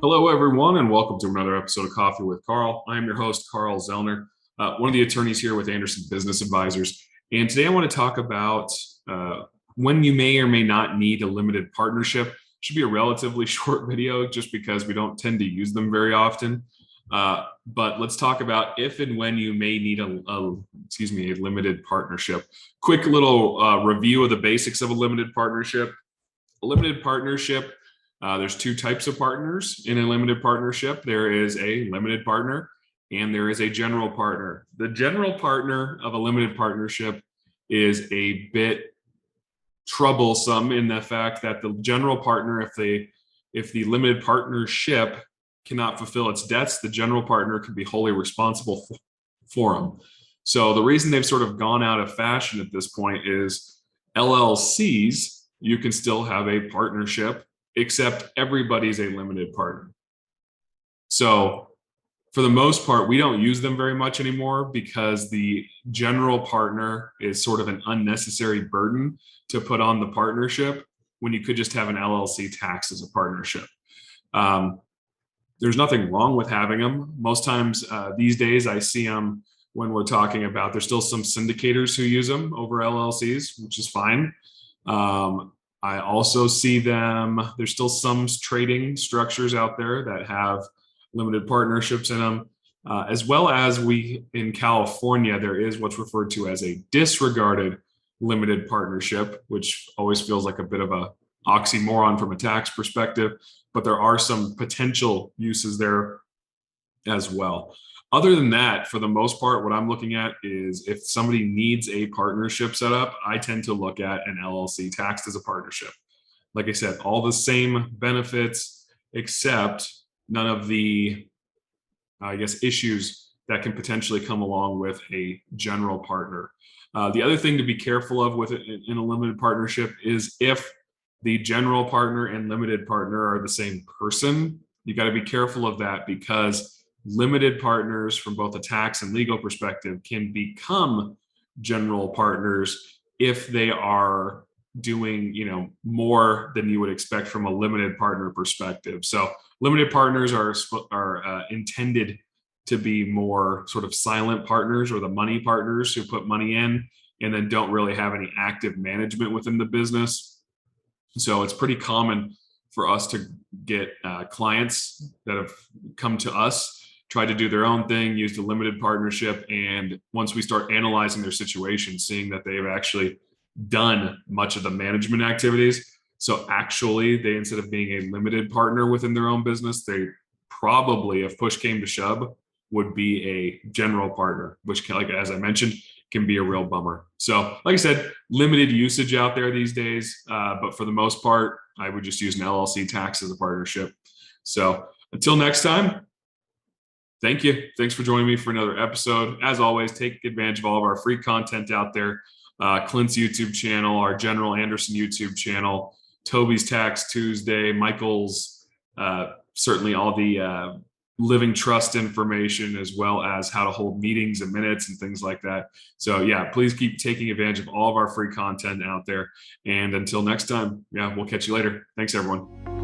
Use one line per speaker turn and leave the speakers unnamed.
Hello, everyone, and welcome to another episode of Coffee with Carl. I'm your host, Carl Zellner, one of the attorneys here with Anderson Business Advisors. And today I want to talk about when you may or may not need a limited partnership. Should be a relatively short video just because we don't tend to use them very often. But let's talk about if and when you may need a limited partnership. Quick little review of the basics of a limited partnership. A limited partnership, there's two types of partners in a limited partnership. There is a limited partner and there is a general partner. The general partner of a limited partnership is a bit troublesome in the fact that the general partner, if the limited partnership cannot fulfill its debts, the general partner can be wholly responsible for them. So the reason they've sort of gone out of fashion at this point is LLCs, you can still have a partnership, except everybody's a limited partner. So for the most part, we don't use them very much anymore because the general partner is sort of an unnecessary burden to put on the partnership when you could just have an LLC taxed as a partnership. There's nothing wrong with having them. Most times these days I see them when we're talking about, there's still some syndicators who use them over LLCs, which is fine. I also see them, there's still some trading structures out there that have limited partnerships in them, as well as in California, there is what's referred to as a disregarded limited partnership, which always feels like a bit of a oxymoron from a tax perspective, but there are some potential uses there as well. Other than that, for the most part, what I'm looking at is if somebody needs a partnership set up, I tend to look at an LLC taxed as a partnership. Like I said, all the same benefits, except none of the, issues that can potentially come along with a general partner. The other thing to be careful of with it in a limited partnership is if the general partner and limited partner are the same person, you got to be careful of that because limited partners from both a tax and legal perspective can become general partners if they are doing, more than you would expect from a limited partner perspective. So limited partners are intended to be more sort of silent partners or the money partners who put money in and then don't really have any active management within the business. So it's pretty common for us to get clients that have come to us, try to do their own thing, use the limited partnership. And once we start analyzing their situation, seeing that they've actually done much of the management activities. So actually they, instead of being a limited partner within their own business, they probably, if push came to shove, would be a general partner, which, like as I mentioned, can be a real bummer. So like I said, limited usage out there these days, but for the most part, I would just use an LLC tax as a partnership. So until next time, thank you. Thanks for joining me for another episode. As always, take advantage of all of our free content out there. Clint's YouTube channel, our General Anderson YouTube channel, Toby's Tax Tuesday, Michael's, certainly all the living trust information, as well as how to hold meetings and minutes and things like that. So yeah, please keep taking advantage of all of our free content out there. And until next time, we'll catch you later. Thanks, everyone.